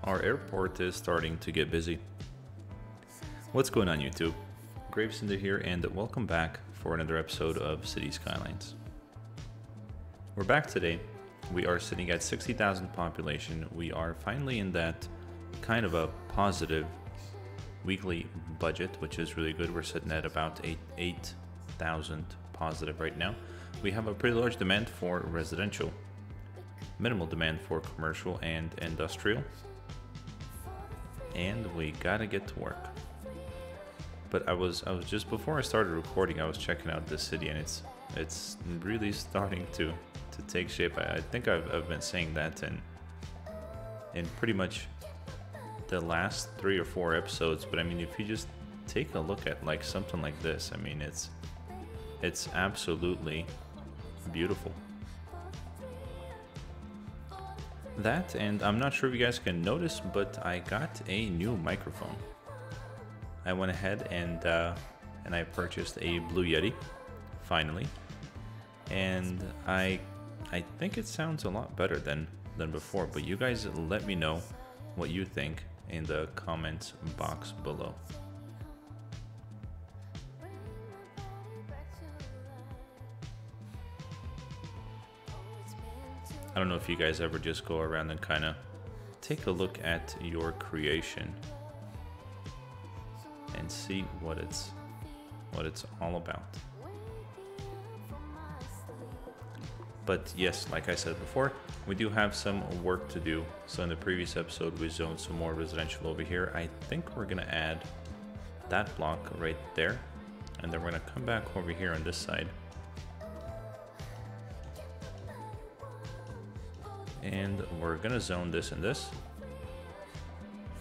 Our airport is starting to get busy. What's going on, YouTube? GraveCinder here, and welcome back for another episode of Cities Skylines. We're back today. We are sitting at 60,000 population. We are finally in that kind of a positive weekly budget, which is really good. We're sitting at about 8,000 positive right now. We have a pretty large demand for residential, minimal demand for commercial and industrial, and we gotta get to work. But I was just, before I started recording, I was checking out this city, and it's really starting to take shape. I think I've been saying that in pretty much the last 3 or 4 episodes. But I mean, if you just take a look at like something like this, I mean, it's absolutely beautiful. That, and I'm not sure if you guys can notice, but I got a new microphone. I went ahead and I purchased a Blue Yeti, finally, and I think it sounds a lot better than before. But you guys let me know what you think in the comments box below. I don't know if you guys ever just go around and kind of take a look at your creation and see what it's all about. But yes, like I said before, we do have some work to do. So in the previous episode, we zoned some more residential over here. I think we're gonna add that block right there, and then we're gonna come back over here on this side. And we're gonna zone this and this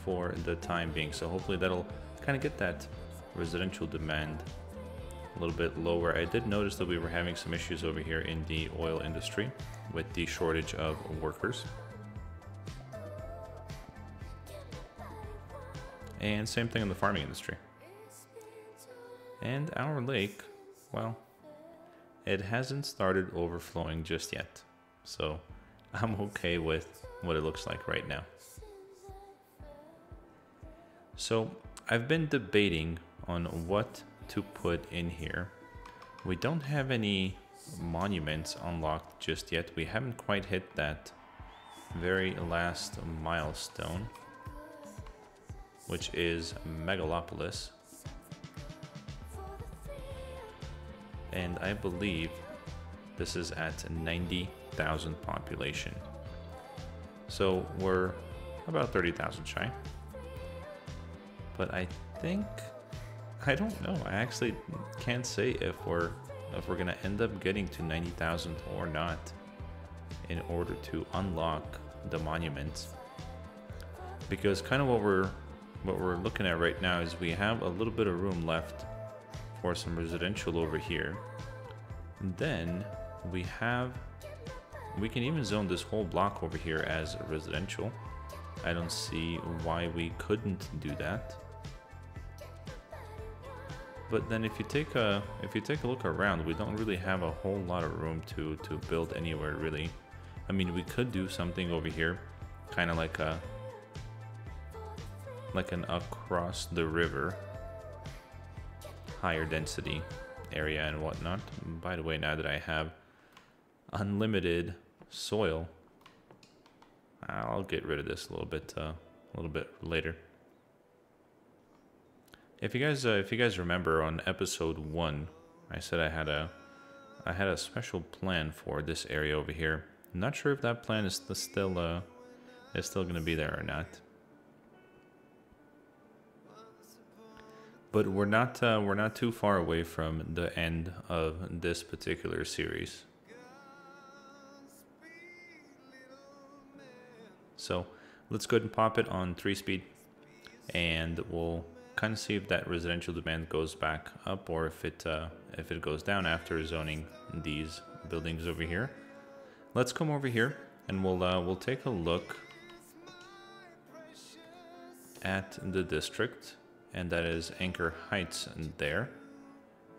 for the time being. So hopefully that'll kind of get that residential demand a little bit lower. I did notice that we were having some issues over here in the oil industry with the shortage of workers. And same thing in the farming industry. And our lake, well, it hasn't started overflowing just yet. So I'm okay with what it looks like right now. So I've been debating on what to put in here. We don't have any monuments unlocked just yet. We haven't quite hit that very last milestone, which is Megalopolis. And I believe this is at 90,000 population. So we're about 30,000 shy. But I think, I don't know. I actually can't say if we're gonna end up getting to 90,000 or not in order to unlock the monuments. Because kind of what we're looking at right now is we have a little bit of room left for some residential over here. And then we can even zone this whole block over here as residential. I don't see why we couldn't do that. But then if you take a look around, we don't really have a whole lot of room to build anywhere really. I mean, we could do something over here, kind of like an across the river, higher density area and whatnot. By the way, now that I have unlimited soil, I'll get rid of this a little bit later. If you guys remember, on episode 1, I said I had a special plan for this area over here. I'm not sure if that plan is still going to be there or not. But we're not too far away from the end of this particular series. So let's go ahead and pop it on 3-speed, and we'll kind of see if that residential demand goes back up or if it goes down after zoning these buildings over here. Let's come over here and we'll take a look at the district, and that is Anchor Heights there.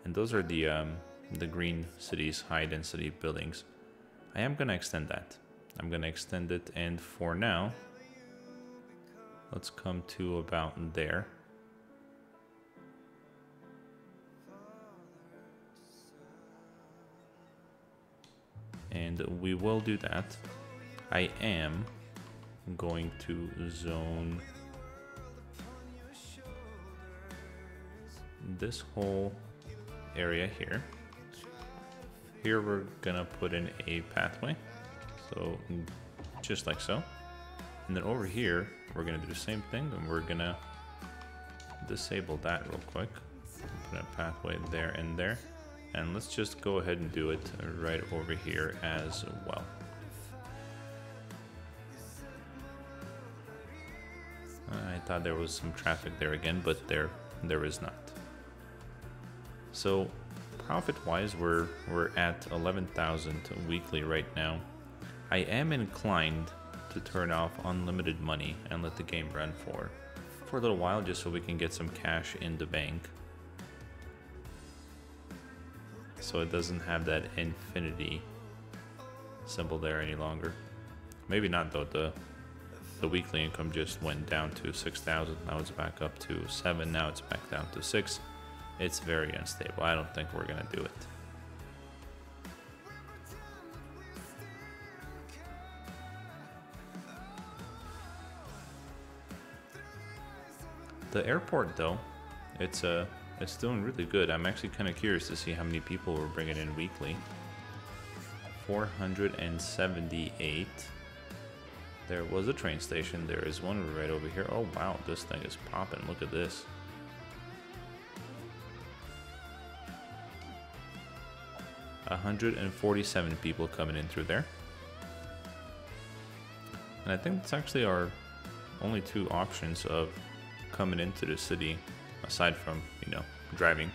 And those are the green cities high density buildings. I am gonna extend that. I'm gonna extend it, and for now Let's come to about there. And we will do that. I am going to zone this whole area here. Here we're gonna put in a pathway, so just like so. And then over here we're gonna do the same thing, and we're gonna disable that real quick. Put a pathway there and there, and let's just go ahead and do it right over here as well. I thought there was some traffic there again, but there is not. So profit-wise, we're at 11,000 weekly right now. I am inclined to turn off unlimited money and let the game run for a little while, just so we can get some cash in the bank, so it doesn't have that infinity symbol there any longer. Maybe not though. The weekly income just went down to 6,000. Now it's back up to 7. Now it's back down to 6. It's very unstable. I don't think we're gonna do it. The airport though, it's doing really good. I'm actually kind of curious to see how many people we're bringing in weekly. 478. There was a train station. There is one right over here. Oh wow, this thing is popping. Look at this. $147 people coming in through there. And I think that's actually our only two options of coming into the city, aside from, you know, driving.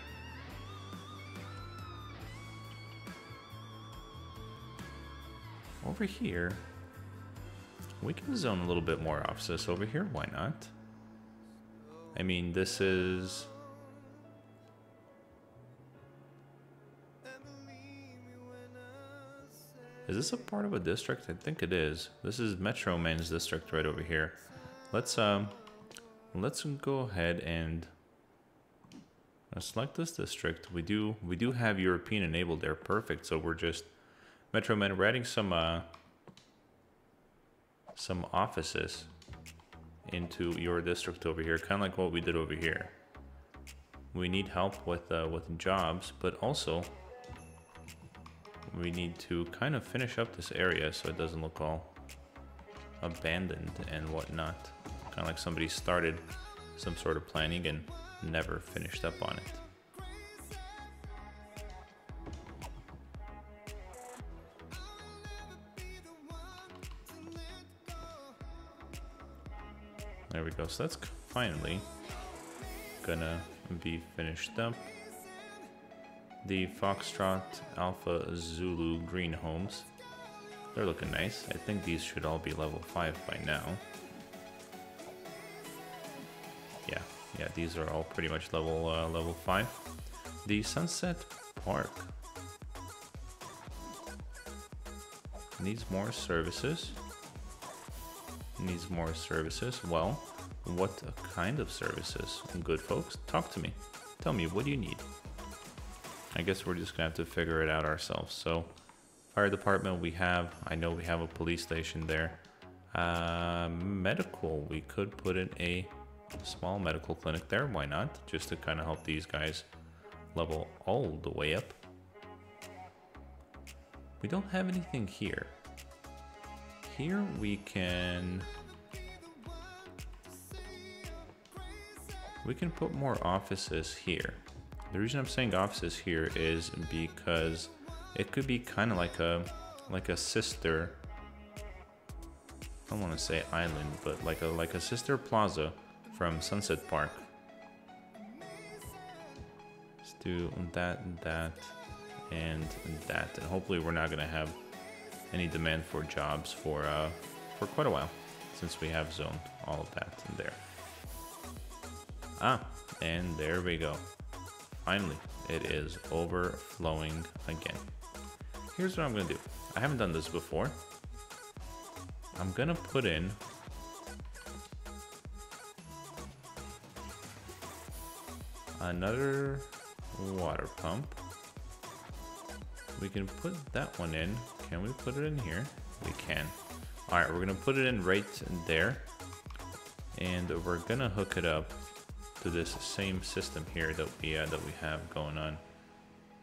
Over here, we can zone a little bit more offices over here. Why not? I mean, this is... Is this a part of a district? I think it is. This is Metro Man's district right over here. Let's go ahead and select this district. We do have European enabled there. Perfect. So we're just Metro Man. We're adding some offices into your district over here, kind of like what we did over here. We need help with jobs, but also we need to kind of finish up this area so it doesn't look all abandoned and whatnot. Kind of like somebody started some sort of planning and never finished up on it. There we go. So that's finally gonna be finished up. The Foxtrot Alpha Zulu green homes. They're looking nice. I think these should all be level 5 by now. Yeah, these are all pretty much level 5. The Sunset Park needs more services. Needs more services. Well, what kind of services? Good folks, talk to me. Tell me, what do you need? I guess we're just gonna have to figure it out ourselves. So, fire department I know we have a police station there. Medical, we could put in a small medical clinic there. Why not? Just to kind of help these guys level all the way up. We don't have anything here. Here we can put more offices here. The reason I'm saying offices here is because it could be kind of like a sister, I don't want to say island, but like a sister plaza from Sunset Park. Let's do that, and that, and that, and hopefully we're not gonna have any demand for jobs for quite a while, since we have zoned all of that in there. And there we go. Finally, it is overflowing again. Here's what I'm gonna do. I haven't done this before. I'm gonna put in another water pump. We can put that one in. Can we put it in here? We can. All right, we're gonna put it in right there, and we're gonna hook it up to this same system here that we have going on.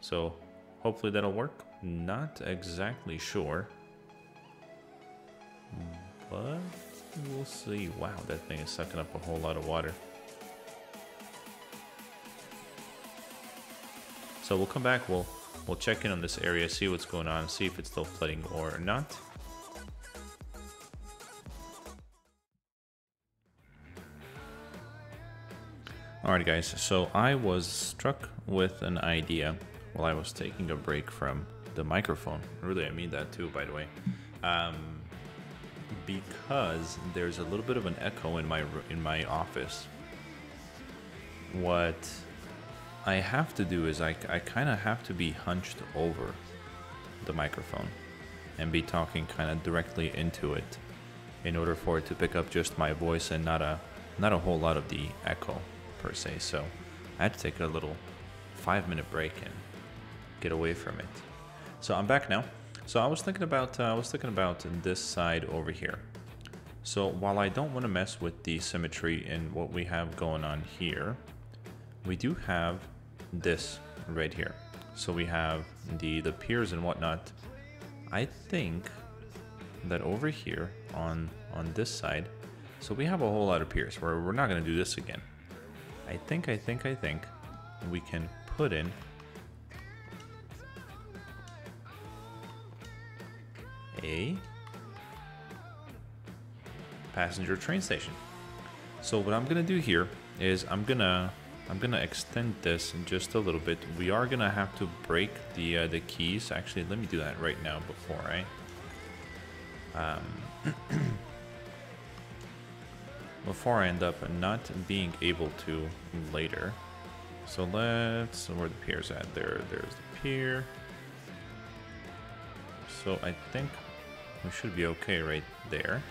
So hopefully that'll work. Not exactly sure, but we'll see. Wow, that thing is sucking up a whole lot of water. So we'll come back. We'll check in on this area, see what's going on, see if it's still flooding or not. Alright guys, so I was struck with an idea while I was taking a break from the microphone. Really, I mean that too, by the way. Because there's a little bit of an echo in my office. What I have to do is I kind of have to be hunched over the microphone and be talking kind of directly into it in order for it to pick up just my voice and not a whole lot of the echo per se. So I had to take a little 5-minute break and get away from it. So I'm back now. So I was thinking about this side over here. So while I don't want to mess with the symmetry in what we have going on here, we do have this right here. So we have the piers and whatnot. I think that over here on this side, so we have a whole lot of piers where we're not going to do this again. I think we can put in a passenger train station. So what I'm gonna do here is I'm gonna extend this just a little bit. We are gonna have to break the keys. Actually, let me do that right now before before I end up not being able to later. So let's, where the pier's at? There's the pier. So I think we should be okay right there.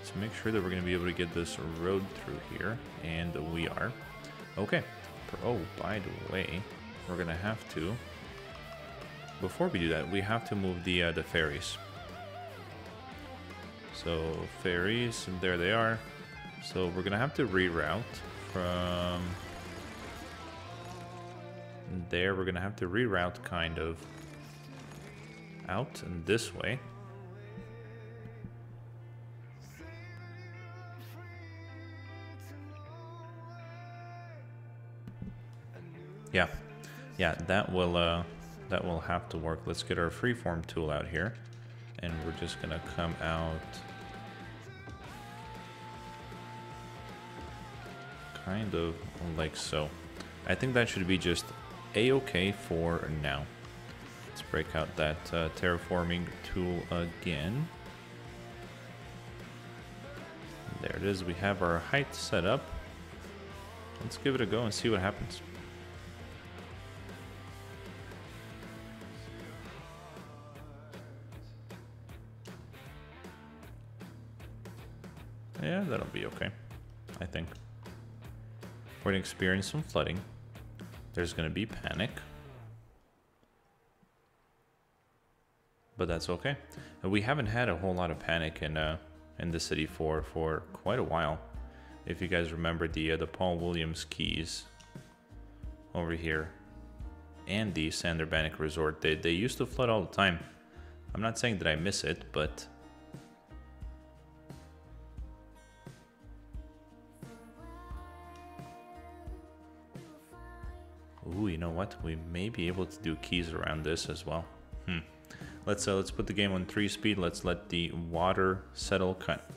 So make sure that we're going to be able to get this road through here, and we are. Okay. Oh, by the way, we're going to have to, before we do that, we have to move the ferries. So ferries, there they are. So we're going to have to reroute from there. We're going to have to reroute kind of out and this way. Yeah, that will have to work. Let's get our freeform tool out here, and we're just gonna come out kind of like so. I think that should be just a-okay for now. Let's break out that terraforming tool again. There it is. We have our height set up. Let's give it a go and see what happens. Yeah, that'll be okay, I think. We're going to experience some flooding. There's going to be panic. But that's okay. And we haven't had a whole lot of panic in the city for quite a while. If you guys remember the Paul Williams Keys over here and the Sanderbannock Resort, they used to flood all the time. I'm not saying that I miss it, but ooh, you know what? We may be able to do keys around this as well. Let's put the game on 3 speed. Let's let the water settle. Cut.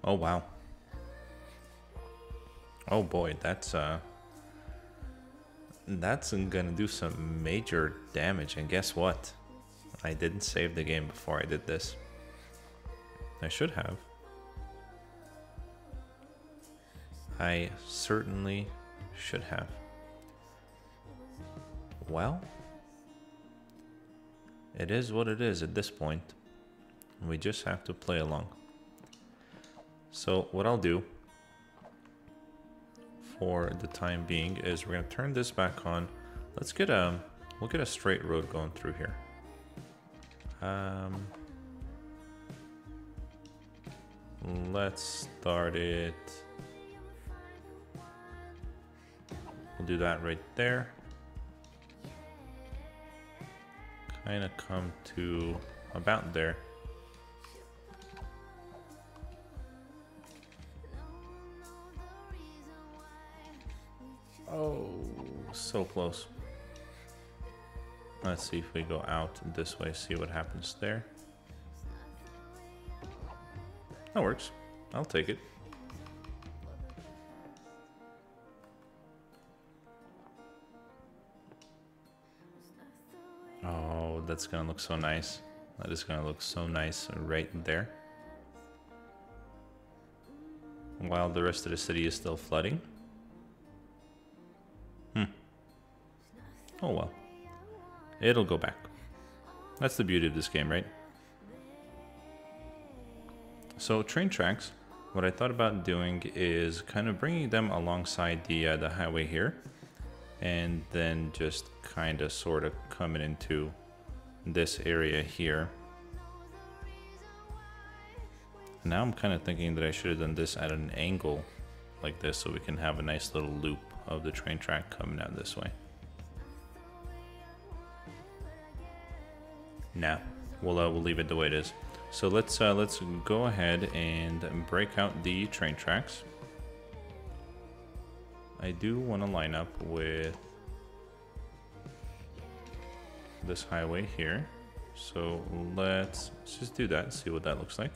Oh wow. Oh boy, that's gonna do some major damage. And guess what? I didn't save the game before I did this. I should have. I certainly should have. Well, it is what it is at this point. We just have to play along. So what I'll do for the time being is we're gonna turn this back on. Let's get we'll get a straight road going through here. Let's start it. We'll do that right there. Kind of come to about there. Oh, so close. Let's see if we go out this way, see what happens there. That works. I'll take it. Oh, that's gonna look so nice. That is gonna look so nice right there. While the rest of the city is still flooding. Oh well. It'll go back. That's the beauty of this game, right? So train tracks, what I thought about doing is kind of bringing them alongside the highway here, and then just kind of sort of coming into this area here. Now I'm kind of thinking that I should have done this at an angle like this, so we can have a nice little loop of the train track coming out this way. Nah, we'll leave it the way it is. So let's go ahead and break out the train tracks. I do want to line up with this highway here. So let's just do that and see what that looks like.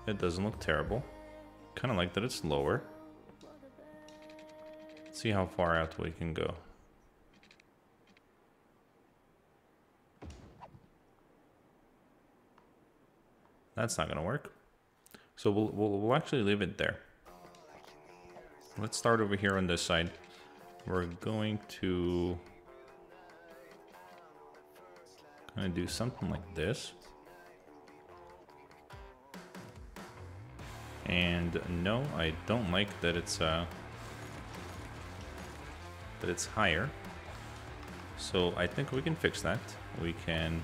It doesn't look terrible. Kind of like that it's lower. Let's see how far out we can go. That's not gonna work. So we'll actually leave it there. Let's start over here on this side. We're going to kind of do something like this. And no, I don't like that it's higher. So I think we can fix that. We can.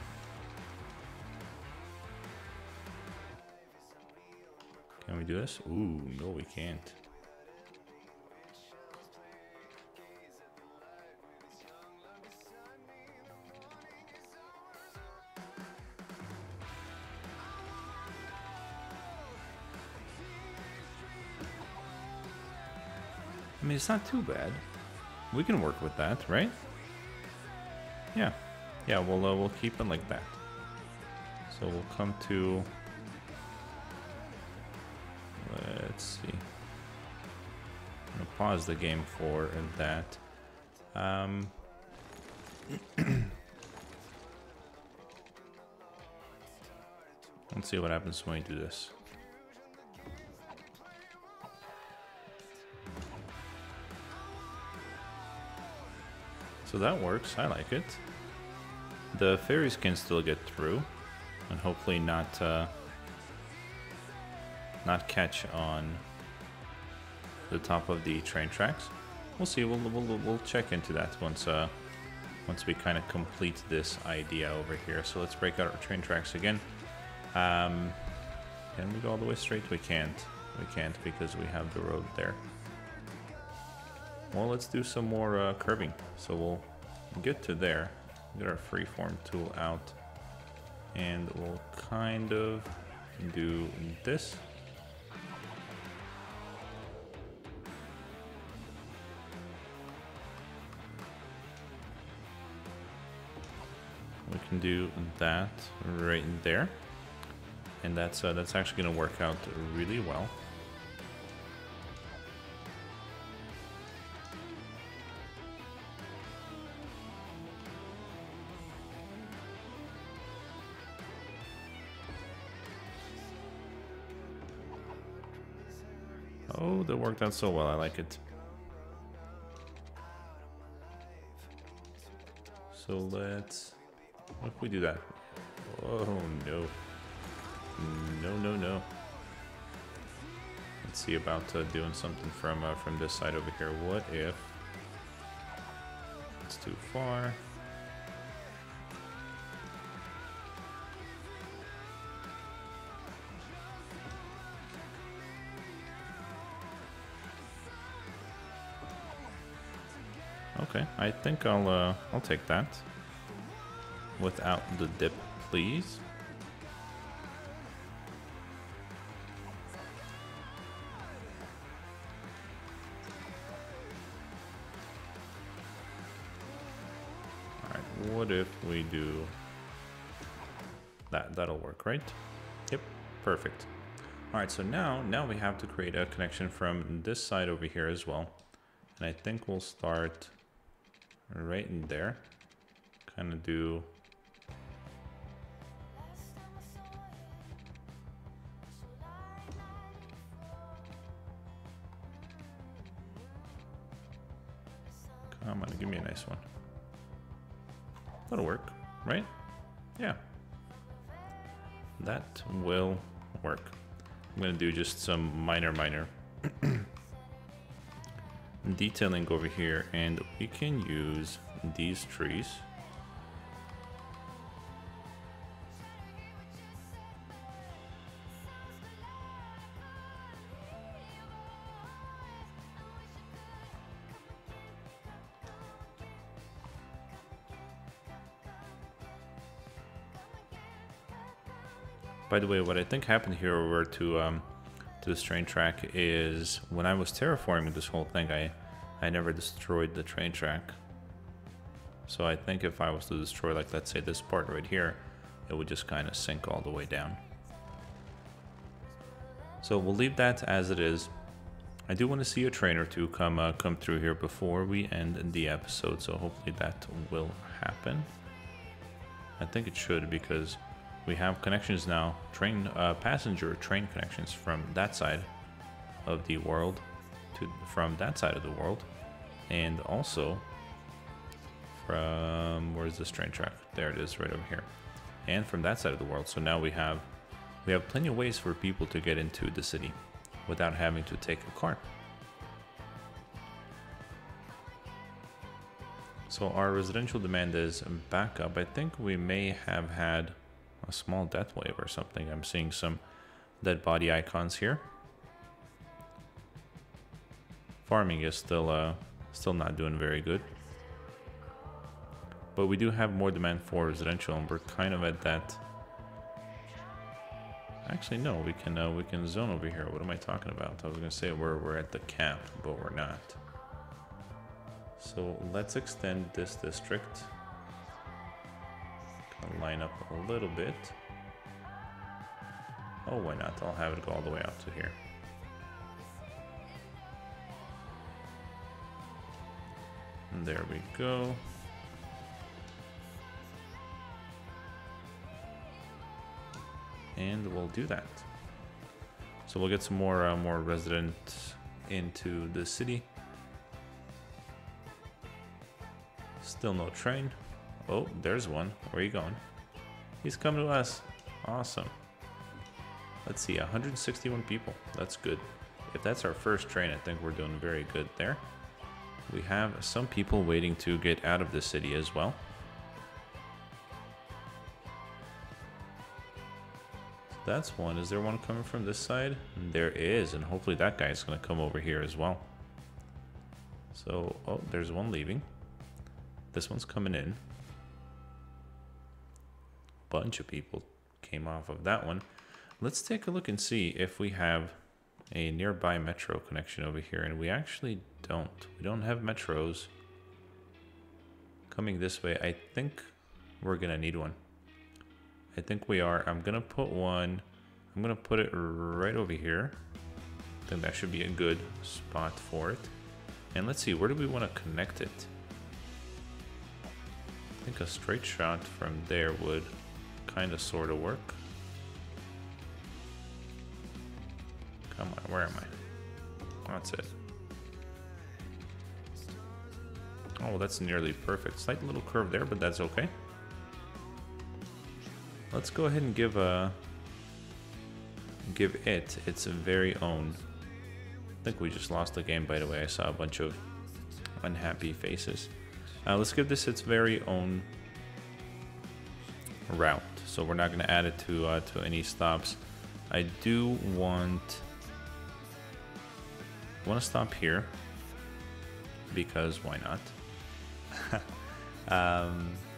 Can we do this? Ooh, no, we can't. I mean, it's not too bad. We can work with that, right? Yeah. Yeah, we'll keep it like that. So we'll come to... Let's see. I'm gonna pause the game for that. Let's see what happens when we do this. So that works, I like it. The ferries can still get through, and hopefully not catch on the top of the train tracks. We'll see. We'll check into that once we kind of complete this idea over here. So let's break out our train tracks again. Can we go all the way straight? We can't. We can't because we have the road there. Well, let's do some more curving. So we'll get to there, get our freeform tool out, and we'll kind of do this. We can do that right there, and that's actually going to work out really well. Oh, that worked out so well. I like it. So let's... What if we do that? Oh no. No, no, no. Let's see about doing something from this side over here. What if it's too far? Okay, I think I'll take that without the dip, please. Alright, what if we do that? That'll work, right? Yep, perfect. Alright, so now we have to create a connection from this side over here as well. And I think we'll start right in there. Kind of do come on, give me a nice one. That'll work, right? Yeah. That will work. I'm gonna do just some minor detailing over here, and we can use these trees. By the way, what I think happened here over to this train track is when I was terraforming this whole thing, I never destroyed the train track. So I think if I was to destroy, like, let's say this part right here, it would just kind of sink all the way down. So we'll leave that as it is. I do want to see a train or two come through here before we end the episode, so hopefully that will happen. I think it should, because we have connections now, passenger train connections from that side of the world from that side of the world, and also from, where's this train track? There it is, right over here, and from that side of the world. So now we have plenty of ways for people to get into the city without having to take a car. So our residential demand is back up. I think we may have had a small death wave or something. I'm seeing some dead body icons here. Farming is still not doing very good, but we do have more demand for residential, and we're kind of at that. Actually, no, we can zone over here. What am I talking about? I was gonna say we're at the cap, but we're not. So let's extend this district. Line up a little bit. Oh, why not? I'll have it go all the way out to here. And there we go. And we'll do that. So we'll get some more residents into the city. Still no train. Oh, there's one. Where are you going? He's coming to us. Awesome. Let's see, 161 people. That's good. If that's our first train, I think we're doing very good there. We have some people waiting to get out of the city as well. That's one. Is there one coming from this side? There is, and hopefully that guy's going to come over here as well. So, oh, there's one leaving. This one's coming in. Bunch of people came off of that one. Let's take a look and see if we have a nearby metro connection over here, and we actually don't. We don't have metros coming this way. I think we're gonna need one. I think we are. I'm gonna put one. I'm gonna put it right over here. I think that should be a good spot for it. And let's see, where do we want to connect it? I think a straight shot from there would kind of sort of work. Come on, where am I? That's it. Oh, that's nearly perfect. Slight little curve there, but that's okay. Let's go ahead and give give it its very own. I think we just lost the game, by the way. I saw a bunch of unhappy faces. Let's give this its very own route. So we're not going to add it to any stops. I do want to stop here because why not?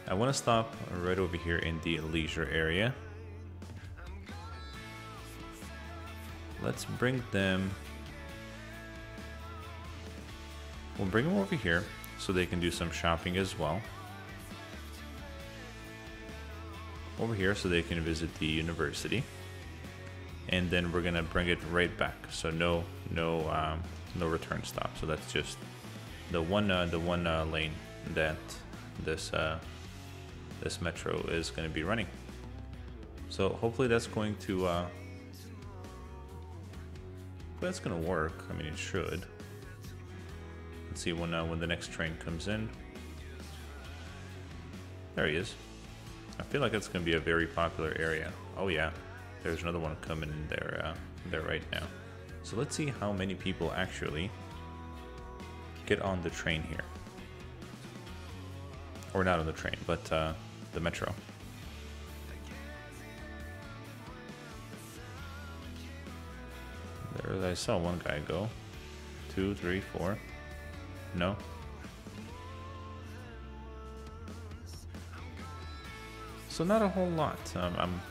I want to stop right over here in the leisure area. Let's bring them. We'll bring them over here so they can do some shopping as well. Over here so they can visit the university. And then we're gonna bring it right back. So no return stop. So that's just the one lane that this metro is going to be running. So hopefully that's going to work. I mean, it should. Let's see when the next train comes in. There he is. I feel like it's going to be a very popular area. Oh yeah, there's another one coming in there right now. So let's see how many people actually get on the train here. Or not on the train, but the metro. There, I saw one guy go. 2, 3, 4. No. So not a whole lot. I'm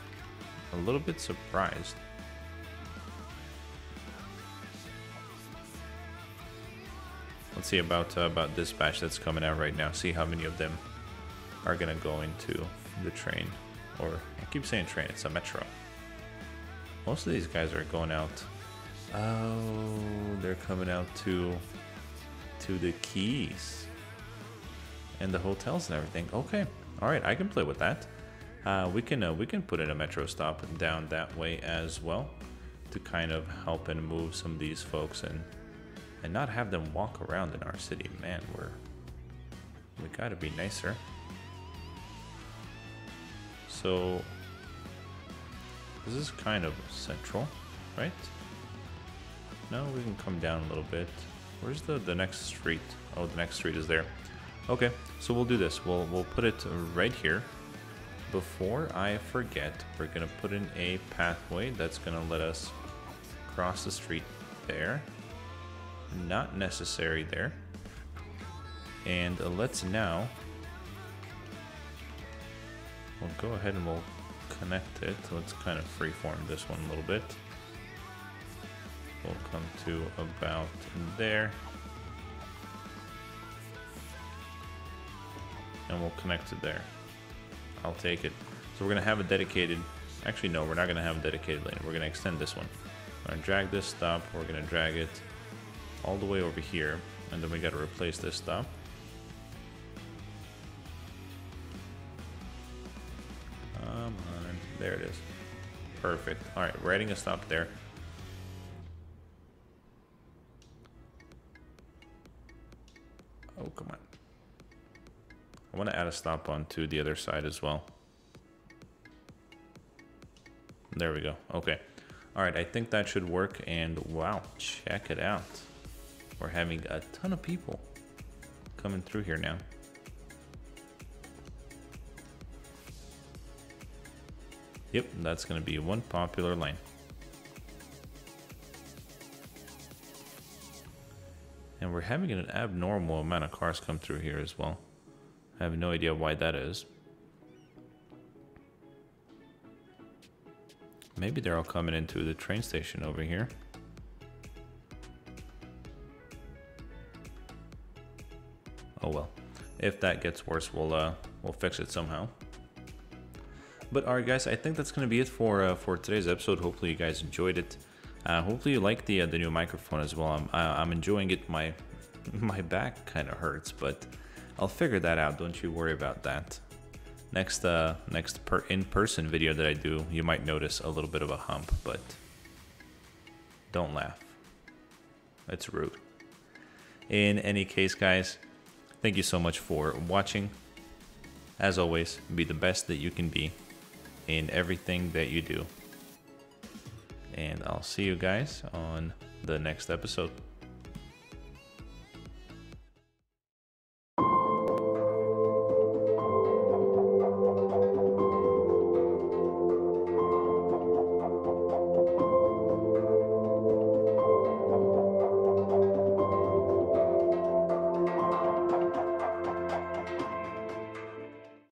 a little bit surprised. Let's see about this batch that's coming out right now. See how many of them are gonna go into the train, or I keep saying train, it's a metro. Most of these guys are going out. Oh, they're coming out to the quays and the hotels and everything. Okay, all right, I can play with that. We can put in a metro stop down that way as well to kind of help and move some of these folks and not have them walk around in our city. Man, we gotta be nicer. So this is kind of central, right? No, we can come down a little bit. Where's the next street? Oh, the next street is there. Okay, so we'll do this. We'll put it right here. Before I forget, we're gonna put in a pathway that's gonna let us cross the street there. Not necessary there. And let's now, we'll go ahead and we'll connect it. Let's kind of freeform this one a little bit. We'll come to about there. And we'll connect it there. I'll take it. So we're gonna have a dedicated, actually no, we're not gonna have a dedicated lane. We're gonna extend this one. We're gonna drag this stop, we're gonna drag it all the way over here, and then we gotta replace this stop. Come on, there it is. Perfect. All right, we're adding a stop there. Oh, come on. I want to add a stop onto the other side as well. There we go. Okay. All right, I think that should work. And wow, check it out. We're having a ton of people coming through here now. Yep, that's going to be one popular lane. And we're having an abnormal amount of cars come through here as well. I have no idea why that is. Maybe they're all coming into the train station over here. Oh well. If that gets worse, we'll fix it somehow. But alright guys, I think that's going to be it for today's episode. Hopefully you guys enjoyed it. Hopefully you like the new microphone as well. I'm enjoying it. My back kind of hurts, but I'll figure that out. Don't you worry about that. Next in-person video that I do, you might notice a little bit of a hump, but don't laugh. It's rude. In any case, guys, thank you so much for watching. As always, be the best that you can be in everything that you do. and I'll see you guys on the next episode.